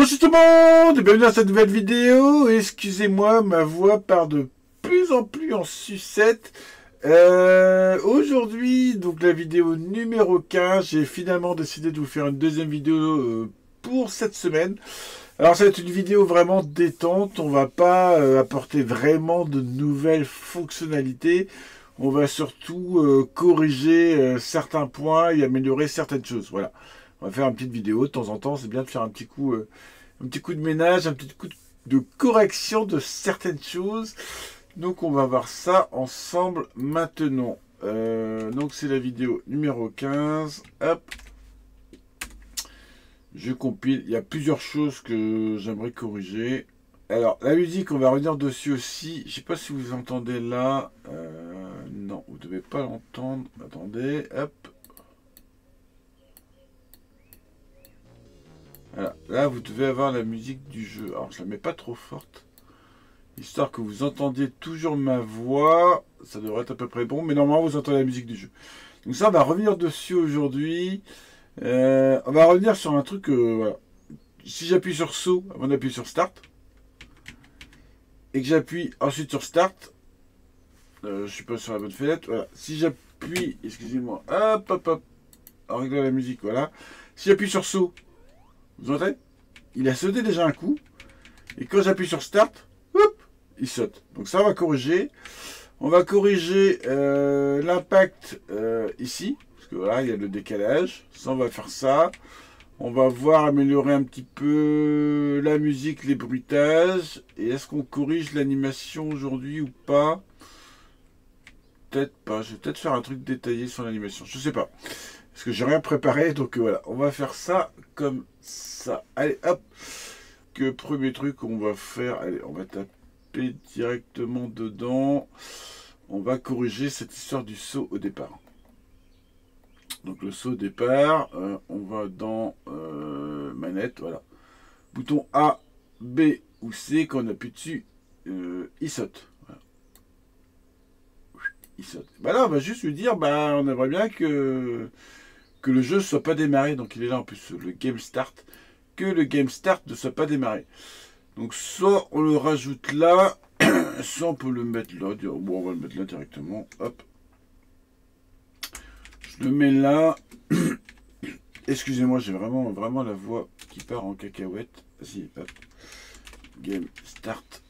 Bonjour tout le monde et bienvenue dans cette nouvelle vidéo. Excusez-moi, ma voix part de plus en plus en sucette. Aujourd'hui, donc la vidéo numéro 15, j'ai finalement décidé de vous faire une deuxième vidéo pour cette semaine. Alors ça va être une vidéo vraiment détente, on va pas apporter vraiment de nouvelles fonctionnalités. On va surtout corriger certains points et améliorer certaines choses. Voilà. On va faire une petite vidéo de temps en temps. C'est bien de faire un petit coup de ménage, un petit coup de correction de certaines choses. Donc on va voir ça ensemble maintenant. Donc c'est la vidéo numéro 15. Hop. Je compile. Il y a plusieurs choses que j'aimerais corriger. Alors la musique, on va revenir dessus aussi. Je sais pas si vous entendez là. Non, vous devez pas l'entendre. Attendez. Hop. Voilà. Là, vous devez avoir la musique du jeu. Alors, je la mets pas trop forte, histoire que vous entendiez toujours ma voix. Ça devrait être à peu près bon, mais normalement, vous entendez la musique du jeu. Donc ça, on va revenir dessus aujourd'hui. On va revenir sur un truc. Voilà. Si j'appuie sur saut avant d'appuyer sur start, et que j'appuie ensuite sur start, je suis pas sur la bonne fenêtre. Voilà. Si j'appuie, excusez-moi, hop, hop, hop, en réglant la musique, voilà. Si j'appuie sur saut, vous entendez? Il a sauté déjà un coup. Et quand j'appuie sur Start, hop, il saute. Donc ça, on va corriger. On va corriger l'impact ici. Parce que voilà, il y a le décalage. Ça, on va faire ça. On va voir améliorer un petit peu la musique, les bruitages. Et est-ce qu'on corrige l'animation aujourd'hui ou pas? Peut-être pas. Je vais peut-être faire un truc détaillé sur l'animation. Je sais pas. Parce que j'ai rien préparé. Donc voilà, on va faire ça comme ça. Allez, hop. Que premier truc on va faire. Allez, on va taper directement dedans. On va corriger cette histoire du saut au départ. Donc le saut au départ, on va dans manette, voilà. Bouton A, B ou C, quand on appuie dessus, il saute. Voilà. Il saute. Bah là, on va juste lui dire, bah on aimerait bien que le jeu ne soit pas démarré. Donc il est là en plus, le game start. Que le game start ne soit pas démarré. Donc soit on le rajoute là, soit on peut le mettre là. Bon, on va le mettre là directement. Hop. Je le mets là. Excusez-moi, j'ai vraiment la voix qui part en cacahuète. Vas-y, hop. Game start.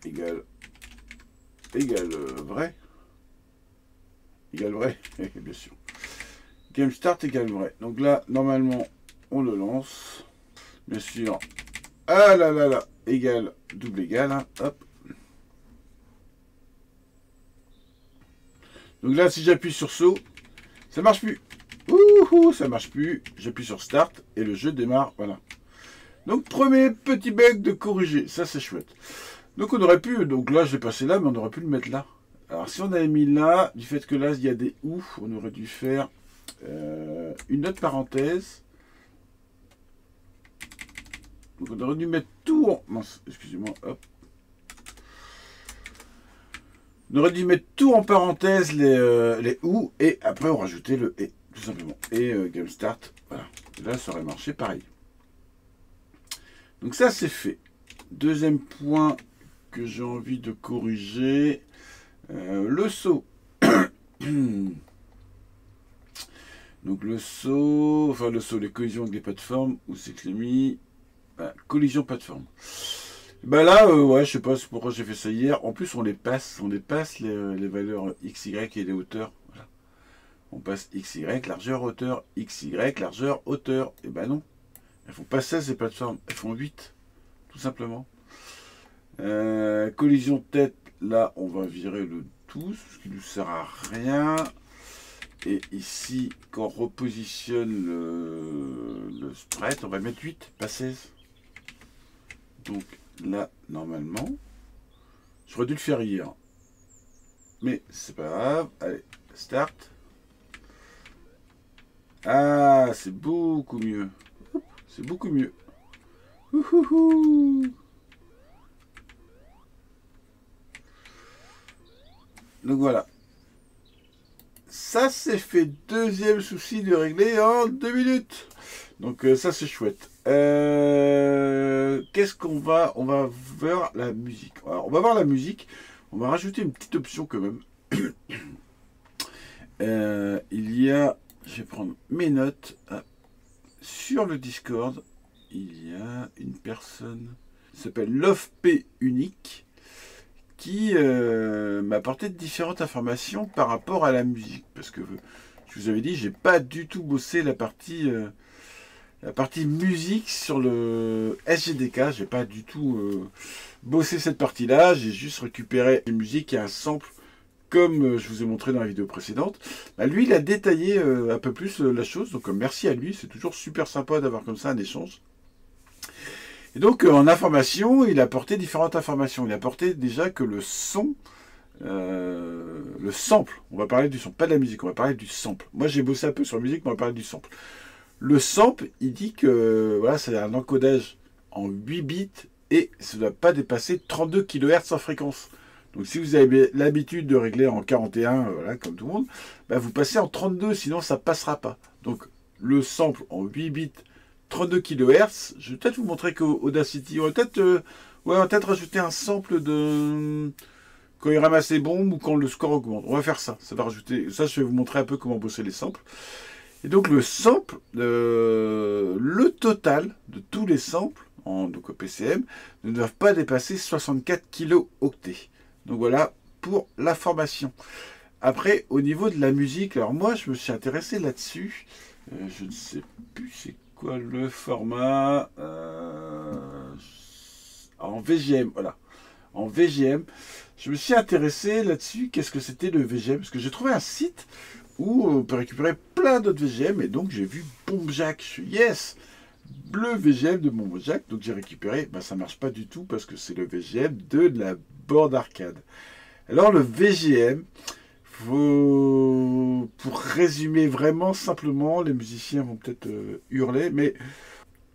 Égal vrai. Égal vrai, bien sûr. Game start égale vrai. Donc là, normalement, on le lance. Bien sûr. Ah là là là. Égal, double égal. Hein. Hop. Donc là, si j'appuie sur saut, ça marche plus. Ouhou, ça marche plus. J'appuie sur start et le jeu démarre. Voilà. Donc, premier petit bug de corriger. Ça, c'est chouette. Donc, on aurait pu. Donc là, je l'ai passé là, mais on aurait pu le mettre là. Alors, si on avait mis là, du fait que là, il y a des ou, on aurait dû faire une autre parenthèse. Donc, on aurait dû mettre tout en. Mince, excusez-moi, hop. On aurait dû mettre tout en parenthèse, les ou, et après, on rajoutait le et, tout simplement. Et game start, voilà. Et là, ça aurait marché pareil. Donc, ça, c'est fait. Deuxième point que j'ai envie de corriger, le saut. Donc le saut, enfin le saut, les collisions avec les plateformes, où c'est que je l'ai mis? Collision plateforme. Bah là, ouais, je sais pas pourquoi j'ai fait ça hier. En plus, on les passe les valeurs x, y et les hauteurs. Voilà. On passe x, y, largeur, hauteur, x, y, largeur, hauteur. Et ben non, elles font pas 16 ces plateformes, elles font 8, tout simplement. Collision tête, là, on va virer le 12, ce qui ne nous sert à rien. Et ici, quand on repositionne le sprite, on va mettre 8, pas 16. Donc là, normalement, j'aurais dû le faire hier. Mais c'est pas grave. Allez, start. Ah, c'est beaucoup mieux. C'est beaucoup mieux. Ouhouhou. Donc voilà. Ça, c'est fait. Deuxième souci de régler en 2 minutes. Donc ça c'est chouette. Qu'est-ce qu'on va... On va voir la musique. Alors, on va voir la musique. On va rajouter une petite option quand même. Il y a... Je vais prendre mes notes. Ah, sur le Discord, il y a une personne qui s'appelle LoveP Unique qui m'a apporté différentes informations par rapport à la musique. Parce que je vous avais dit, j'ai pas du tout bossé la partie musique sur le SGDK. J'ai pas du tout bossé cette partie-là. J'ai juste récupéré une musique et un sample comme je vous ai montré dans la vidéo précédente. Bah, lui, il a détaillé un peu plus la chose. Donc merci à lui. C'est toujours super sympa d'avoir comme ça un échange. Et donc, en information, il a apporté différentes informations. Il a apporté déjà que le son, le sample, on va parler du son, pas de la musique, on va parler du sample. Moi, j'ai bossé un peu sur la musique, mais on va parler du sample. Le sample, il dit que voilà, c'est un encodage en 8 bits et ça ne doit pas dépasser 32 kHz en fréquence. Donc, si vous avez l'habitude de régler en 41, voilà, comme tout le monde, bah, vous passez en 32, sinon ça ne passera pas. Donc, le sample en 8 bits, 32 kHz. Je vais peut-être vous montrer qu'Audacity, on va peut-être rajouter un sample de quand il ramasse les bombes ou quand le score augmente. On va faire ça. Ça va rajouter. Ça, je vais vous montrer un peu comment bosser les samples. Et donc le sample, le total de tous les samples, donc au PCM, ne doivent pas dépasser 64 kilooctets. Donc voilà pour la formation. Après, au niveau de la musique, alors moi, je me suis intéressé là-dessus. Je ne sais plus c'est quoi le format en VGM, voilà. En VGM, je me suis intéressé là-dessus. Qu'est-ce que c'était le VGM? Parce que j'ai trouvé un site où on peut récupérer plein d'autres VGM. Et donc, j'ai vu Boomjack. Je suis yes, le VGM de mon Boomjack. Donc, j'ai récupéré. Ben, ça marche pas du tout parce que c'est le VGM de la borne arcade. Alors, le VGM, pour résumer vraiment simplement, les musiciens vont peut-être hurler, mais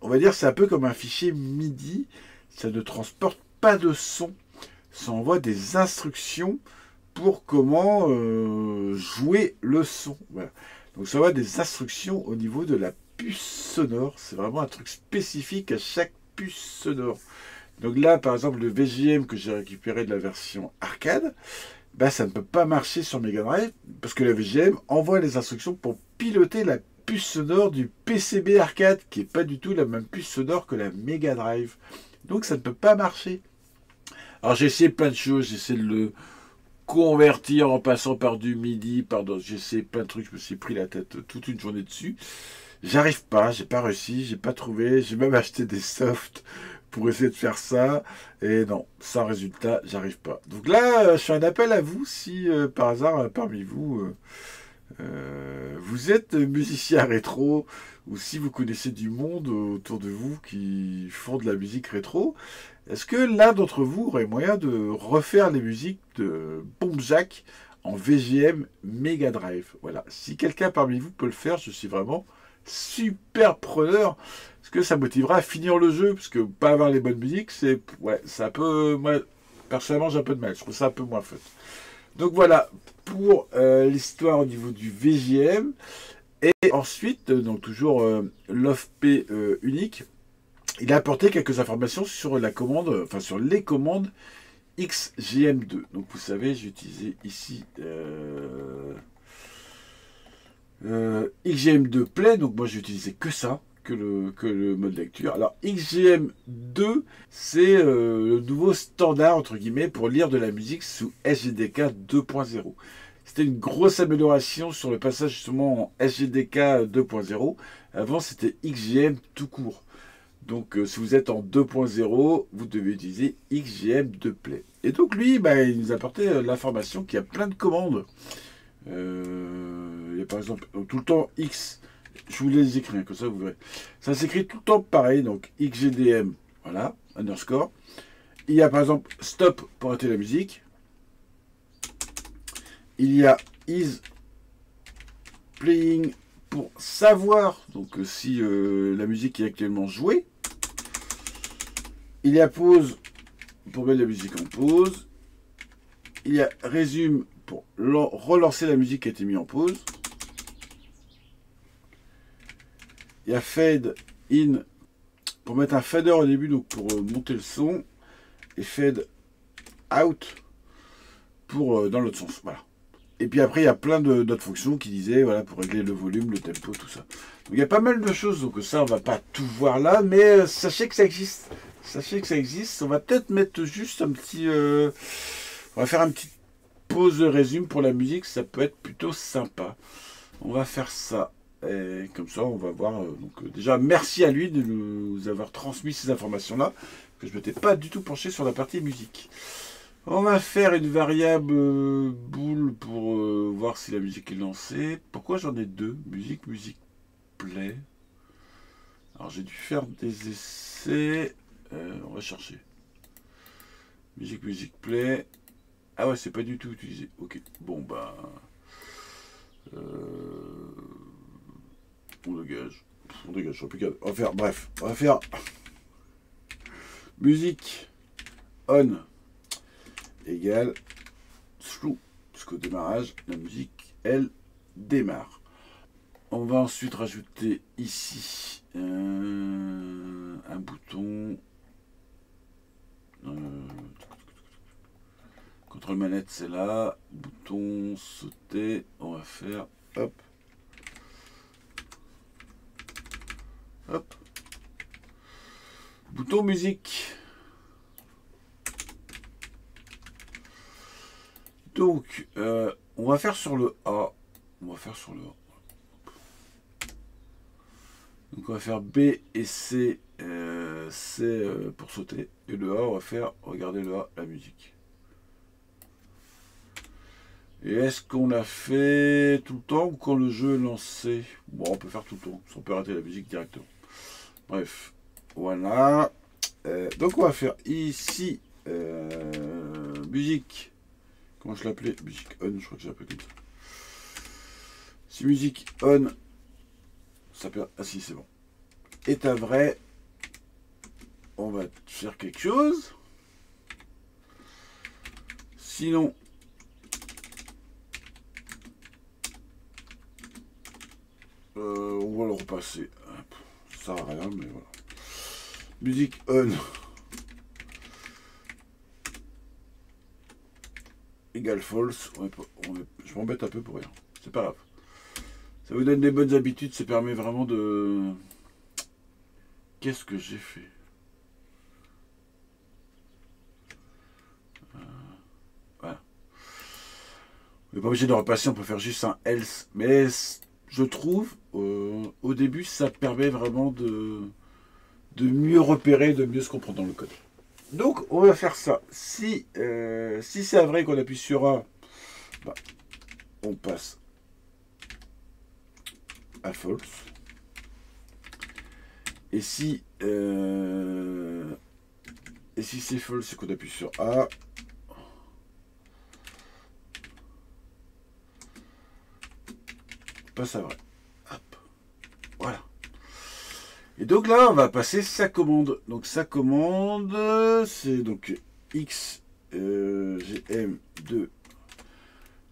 on va dire c'est un peu comme un fichier MIDI. Ça ne transporte pas de son. Ça envoie des instructions pour comment jouer le son. Voilà. Donc ça envoie des instructions au niveau de la puce sonore. C'est vraiment un truc spécifique à chaque puce sonore. Donc là, par exemple, le VGM que j'ai récupéré de la version arcade, bah, ça ne peut pas marcher sur Mega Drive parce que le VGM envoie les instructions pour piloter la puce sonore du PCB arcade qui n'est pas du tout la même puce sonore que la Mega Drive. Donc ça ne peut pas marcher. Alors j'ai essayé plein de choses, j'ai essayé de le convertir en passant par du MIDI, j'ai essayé plein de trucs, je me suis pris la tête toute une journée dessus. J'arrive pas, j'ai pas réussi, j'ai pas trouvé, j'ai même acheté des softs pour essayer de faire ça, et non, sans résultat, j'arrive pas. Donc là, je fais un appel à vous, si par hasard, parmi vous, vous êtes musicien rétro, ou si vous connaissez du monde autour de vous qui font de la musique rétro, est-ce que l'un d'entre vous aurait moyen de refaire les musiques de Boomjack en VGM Mega Drive? Voilà, si quelqu'un parmi vous peut le faire, je suis vraiment super preneur, parce que ça motivera à finir le jeu, parce que pas avoir les bonnes musiques, c'est un peu, moi personnellement j'ai un peu de mal, je trouve ça un peu moins fun. Donc voilà pour l'histoire au niveau du VGM. Et ensuite, donc toujours LoveP Unique, il a apporté quelques informations sur la commande, enfin sur les commandes XGM2. Donc vous savez, j'ai utilisé ici XGM2 Play, donc moi j'ai utilisé que ça, que le mode lecture. Alors XGM2, c'est le nouveau standard entre guillemets pour lire de la musique sous SGDK 2.0. C'était une grosse amélioration sur le passage justement en SGDK 2.0. Avant c'était XGM tout court. Donc si vous êtes en 2.0, vous devez utiliser XGM2 Play. Et donc lui, bah, il nous a apporté l'information qu'il y a plein de commandes. Il y a par exemple tout le temps X, je vous les écris, comme ça vous verrez. Ça s'écrit tout le temps pareil, donc XGDM, voilà, underscore. Il y a par exemple stop pour arrêter la musique. Il y a is playing pour savoir donc si la musique est actuellement jouée. Il y a pause pour mettre la musique en pause. Il y a résume pour relancer la musique qui a été mise en pause. Il y a fade in pour mettre un fader au début, donc pour monter le son, et fade out pour dans l'autre sens. Voilà. Et puis après, il y a plein d'autres fonctions qui disaient, voilà, pour régler le volume, le tempo, tout ça. Donc il y a pas mal de choses, donc ça, on va pas tout voir là, mais sachez que ça existe. Sachez que ça existe. On va peut-être mettre juste un petit... on va faire un petit pause de résumé pour la musique, ça peut être plutôt sympa. On va faire ça. Et comme ça, on va voir. Donc, déjà, merci à lui de nous avoir transmis ces informations-là, que je ne m'étais pas du tout penché sur la partie musique. On va faire une variable bool pour voir si la musique est lancée. Pourquoi j'en ai deux? Musique, play. Alors, j'ai dû faire des essais. On va chercher. Musique, play. Ah ouais, c'est pas du tout utilisé. Ok, bon, bah... on dégage, je suis plus capable. On va faire, bref, on va faire musique on égale slow, puisqu'au démarrage, la musique, elle, démarre. On va ensuite rajouter ici un bouton. Contrôle manette, c'est là. Bouton sauter, on va faire, hop. Hop. Bouton musique. Donc, on va faire sur le A. On va faire sur le A. Donc, on va faire B et C. C pour sauter. Et le A, on va faire, regardez le A, la musique. Et est-ce qu'on a fait tout le temps ou quand le jeu est lancé? Bon, on peut faire tout le temps. On peut arrêter la musique directement. Bref, voilà. Donc on va faire ici musique. Comment je l'appelais? Musique on, je crois que j'ai appelé comme ça. Si musique on, ça peut. Ah si, c'est bon. Est un vrai. On va faire quelque chose. Sinon. On va le repasser. Ça sert à rien, mais voilà. Musique on égale false. Je m'embête un peu pour rien. C'est pas grave. Ça vous donne des bonnes habitudes. Ça permet vraiment de... Qu'est-ce que j'ai fait? Voilà. On n'est pas obligé de repasser. On peut faire juste un else. Mais je trouve, au début, ça permet vraiment de mieux repérer, de mieux se comprendre dans le code. Donc, on va faire ça. Si c'est vrai qu'on appuie sur A, bah, on passe à false. Et si c'est false, c'est qu'on appuie sur A. On passe à vrai. Hop. Voilà. Et donc là, on va passer sa commande. Donc sa commande, c'est donc XGM2.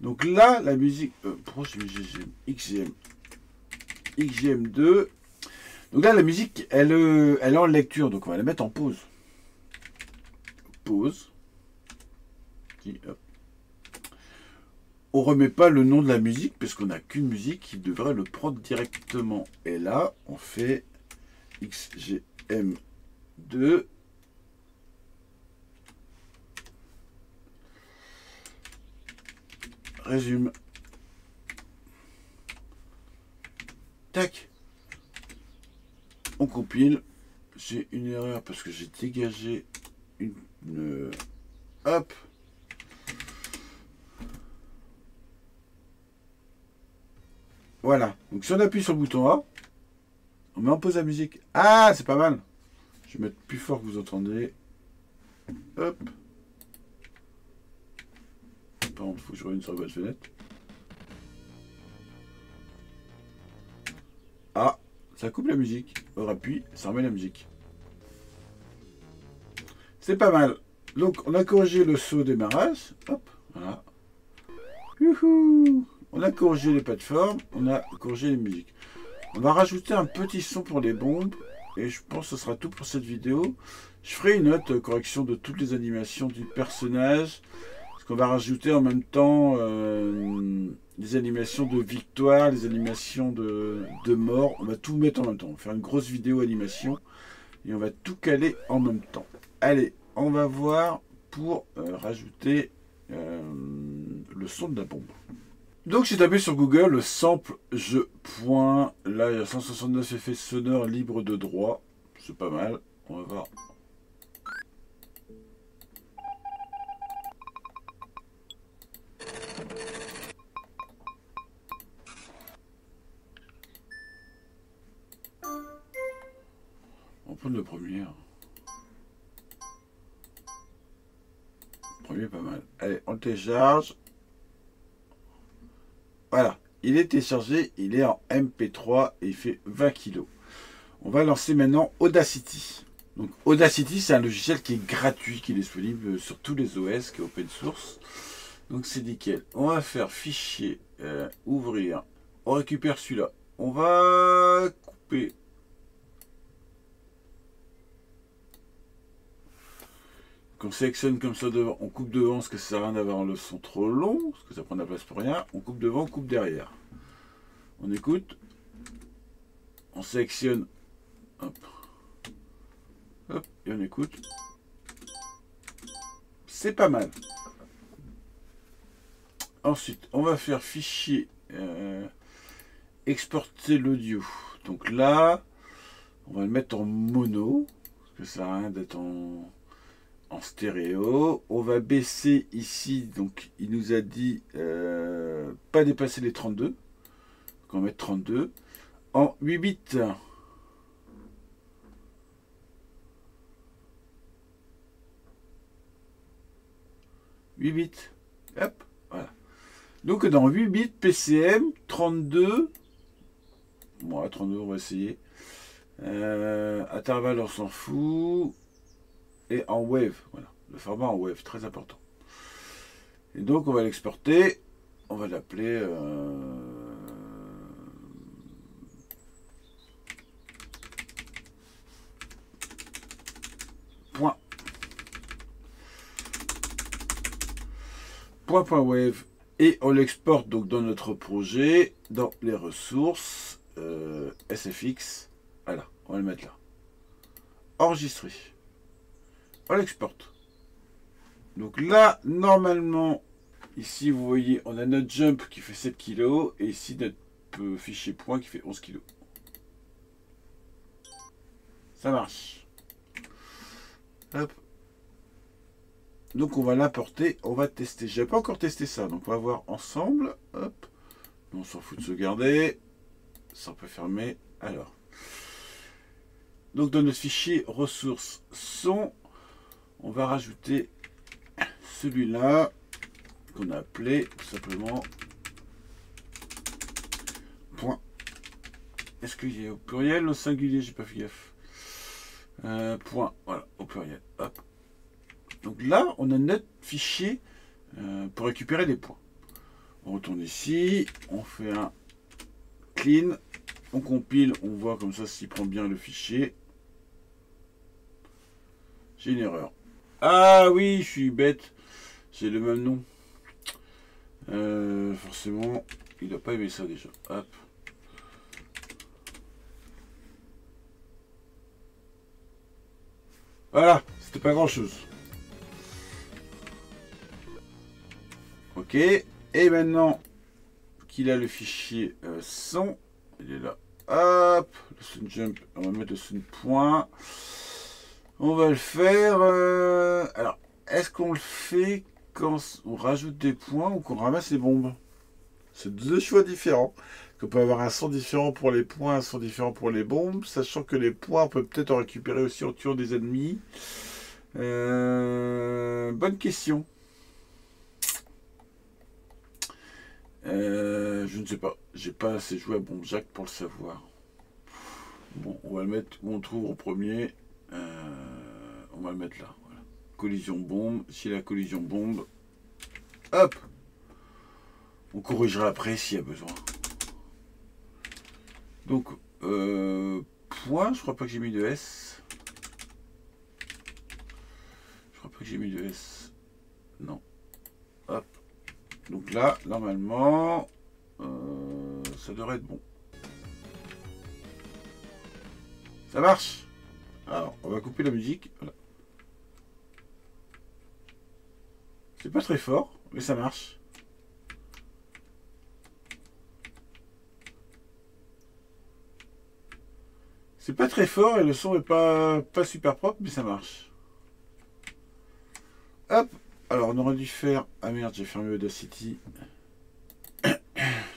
Donc là, la musique... pourquoi je mets XGM XGM2. Donc là, la musique, elle est en lecture. Donc on va la mettre en pause. Pause. Hop. On remet pas le nom de la musique, parce qu'on n'a qu'une musique qui devrait le prendre directement. Et là, on fait... XGM2 résume. Tac. On compile. J'ai une erreur parce que j'ai dégagé une hop. Voilà. Donc si on appuie sur le bouton A, on met en pause la musique. Ah, c'est pas mal. Je vais mettre plus fort que vous entendez. Hop. Par contre, il faut que je revienne sur la bonne fenêtre. Ah, ça coupe la musique. On appuie, ça remet la musique. C'est pas mal. Donc, on a corrigé le saut démarrage. Hop, voilà. Youhou. On a corrigé les plateformes. On a corrigé les musiques. On va rajouter un petit son pour les bombes. Et je pense que ce sera tout pour cette vidéo. Je ferai une note correction de toutes les animations du personnage. Parce qu'on va rajouter en même temps les animations de victoire, les animations de mort. On va tout mettre en même temps. On va faire une grosse vidéo animation. Et on va tout caler en même temps. Allez, on va voir pour rajouter le son de la bombe. Donc j'ai tapé sur Google le sample jeu point. Là il y a 169 effets sonores libres de droit. C'est pas mal. On va voir. On va prendre le premier. Le premier pas mal. Allez, on le télécharge. Voilà, il est téléchargé, il est en MP3 et il fait 20 kg. On va lancer maintenant Audacity. Donc Audacity, c'est un logiciel qui est gratuit, qui est disponible sur tous les OS, qui est open source. Donc c'est nickel. On va faire fichier, ouvrir. On récupère celui-là. On va couper. On sélectionne comme ça devant, on coupe devant parce que ça sert à rien d'avoir le son trop long, parce que ça prend de la place pour rien. On coupe devant, on coupe derrière. On écoute. On sélectionne. Hop. Hop, et on écoute. C'est pas mal. Ensuite, on va faire fichier. Exporter l'audio. Donc là, on va le mettre en mono, parce que ça sert à rien d'être en stéréo. On va baisser ici, donc il nous a dit pas dépasser les 32. Donc on va mettre 32 en 8 bits. Hop, voilà. Donc dans 8 bits PCM 32. Bon, à 32 on va essayer. Intervalle on s'en fout. Et en wave, voilà, le format en wave, très important. Et donc on va l'exporter, on va l'appeler .wave et on l'exporte donc dans notre projet, dans les ressources SFX. Voilà, on va le mettre là. Enregistrer. On l'exporte. Donc là, normalement, ici, vous voyez, on a notre jump qui fait 7 kg et ici, notre fichier point qui fait 11 kg. Ça marche. Hop. Donc on va l'importer, on va tester. Je n'ai pas encore testé ça, donc on va voir ensemble. Hop. On s'en fout de sauvegarder. Ça on peut fermer. Alors. Donc dans notre fichier ressources son, on va rajouter celui-là qu'on a appelé tout simplement point. Est-ce qu'il est au pluriel ou au singulier? J'ai pas fait gaffe. Point, voilà, au pluriel. Hop. Donc là, on a notre fichier pour récupérer des points. On retourne ici, on fait un clean, on compile, on voit comme ça s'il prend bien le fichier. J'ai une erreur. Ah oui, je suis bête. J'ai le même nom. Forcément, il doit pas aimer ça déjà. Hop. Voilà, c'était pas grand chose. Ok. Et maintenant qu'il a le fichier son, il est là. Hop. Le sound jump, on va mettre le sound point. On va le faire. Alors, est-ce qu'on le fait quand on rajoute des points ou qu'on ramasse les bombes? C'est deux choix différents. On peut avoir un son différent pour les points, un son différent pour les bombes, sachant que les points, on peut peut-être en récupérer aussi en tuant des ennemis. Bonne question. Je ne sais pas. J'ai pas assez joué à Bomb Jack pour le savoir. Bon, on va le mettre où on trouve en premier. On va le mettre là. Voilà. Collision bombe. Si la collision bombe, hop. On corrigera après s'il y a besoin. Donc, Point, je crois pas que j'ai mis de S. Je crois pas que j'ai mis de S. Non. Hop. Donc là, normalement, ça devrait être bon. Ça marche. Alors, on va couper la musique. Voilà. C'est pas très fort, mais ça marche. C'est pas très fort et le son est pas super propre, mais ça marche. Hop. Alors, on aurait dû faire... Ah merde, j'ai fermé Audacity.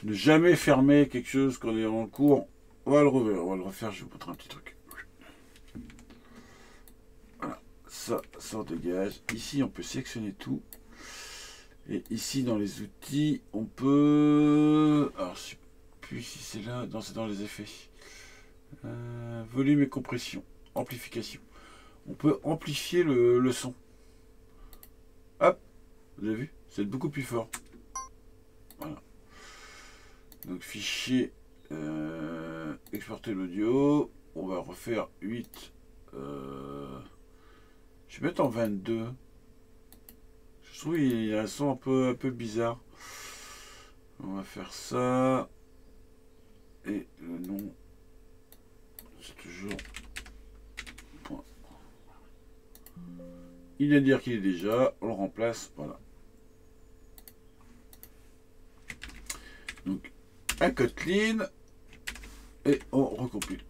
Ne jamais fermer quelque chose quand on est en cours. On va le refaire, je vais vous montrer un petit truc. Voilà, ça en dégage. Ici, on peut sélectionner tout. Et ici, dans les outils, on peut... Alors, je sais plus si c'est là. Non, c'est dans les effets. Volume et compression. Amplification. On peut amplifier le son. Hop, vous avez vu? C'est beaucoup plus fort. Voilà. Donc, fichier... exporter l'audio. On va refaire 8. Je vais mettre en 22. Je trouve qu'il y a un son un peu bizarre. On va faire ça. Et le nom, c'est toujours point. Il vient de dire qu'il est déjà. On le remplace. Voilà. Donc, un code clean. Et on recompile.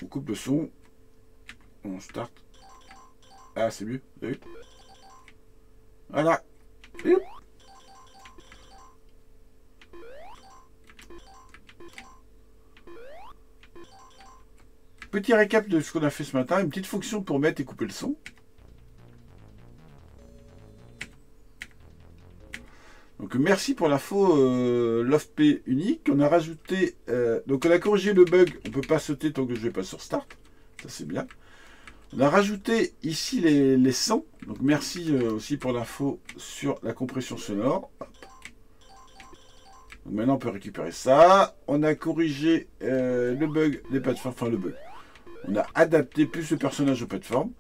On coupe le son. On start. Ah, c'est mieux. Vous avez vu? Voilà. Petit récap de ce qu'on a fait ce matin. Une petite fonction pour mettre et couper le son. Donc merci pour l'info LoftP unique. On a rajouté... donc on a corrigé le bug. On ne peut pas sauter tant que je ne vais pas sur Start. Ça c'est bien. On a rajouté ici les sons. Donc merci aussi pour l'info sur la compression sonore. Hop. Donc maintenant on peut récupérer ça. On a corrigé le bug des plateformes. Enfin le bug. On a adapté plus le personnage aux plateformes.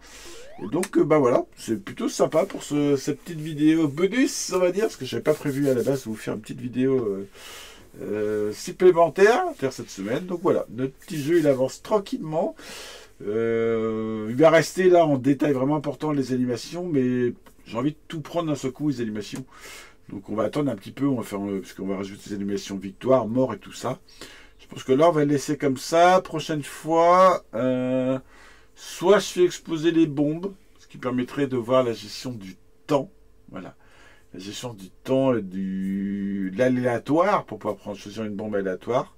Et donc bah voilà, c'est plutôt sympa pour cette petite vidéo bonus, on va dire, parce que je n'avais pas prévu à la base de vous faire une petite vidéo supplémentaire cette semaine. Donc voilà, notre petit jeu il avance tranquillement. Il va rester là en détail vraiment important les animations, mais j'ai envie de tout prendre d'un seul coup les animations. Donc on va attendre un petit peu, on va faire, parce qu'on va rajouter des animations victoire, mort et tout ça. Je pense que là on va le laisser comme ça. Prochaine fois, soit je fais exploser les bombes, ce qui permettrait de voir la gestion du temps. Voilà. La gestion du temps et de l'aléatoire, pour pouvoir choisir une bombe aléatoire.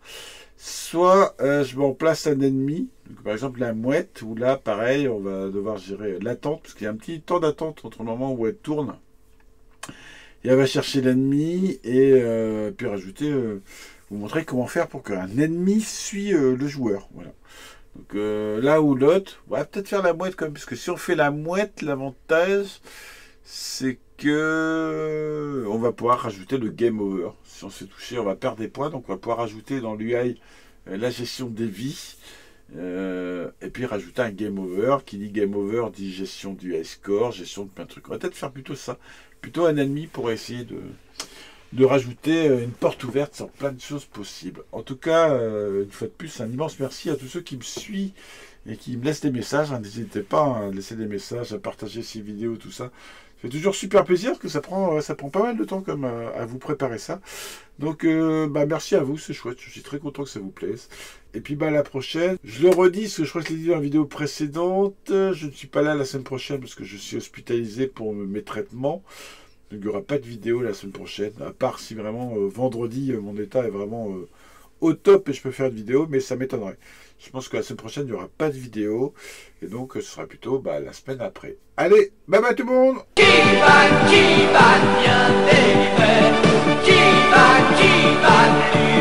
Soit je mets en place un ennemi, donc, par exemple la mouette, où là pareil, on va devoir gérer l'attente, parce qu'il y a un petit temps d'attente entre le moment où elle tourne. Et elle va chercher l'ennemi, et puis rajouter, vous montrer comment faire pour qu'un ennemi suit le joueur. Voilà. Donc là ou l'autre, on va peut-être faire la mouette quand même, parce que si on fait la mouette, l'avantage, c'est que on va pouvoir rajouter le game over. Si on se fait toucher, on va perdre des points, donc on va pouvoir rajouter dans l'UI la gestion des vies, et puis rajouter un game over. Qui dit game over dit gestion du high score, gestion de plein de trucs. On va peut-être faire plutôt ça, plutôt un ennemi pour essayer de rajouter une porte ouverte sur plein de choses possibles. En tout cas, une fois de plus, un immense merci à tous ceux qui me suivent et qui me laissent des messages. N'hésitez pas à laisser des messages, à partager ces vidéos, tout ça. Ça fait toujours super plaisir, parce que ça prend pas mal de temps comme à vous préparer ça. Donc bah, merci à vous, c'est chouette. Je suis très content que ça vous plaise. Et puis bah, à la prochaine. Je le redis, parce que je crois que je l'ai dit dans la vidéo précédente. Je ne suis pas là la semaine prochaine parce que je suis hospitalisé pour mes traitements. Donc il n'y aura pas de vidéo la semaine prochaine, à part si vraiment vendredi mon état est vraiment au top et je peux faire une vidéo, mais ça m'étonnerait. Je pense que la semaine prochaine il n'y aura pas de vidéo et donc ce sera plutôt bah, la semaine après. Allez, bye bye tout le monde. Qui va bien délivrer? Qui va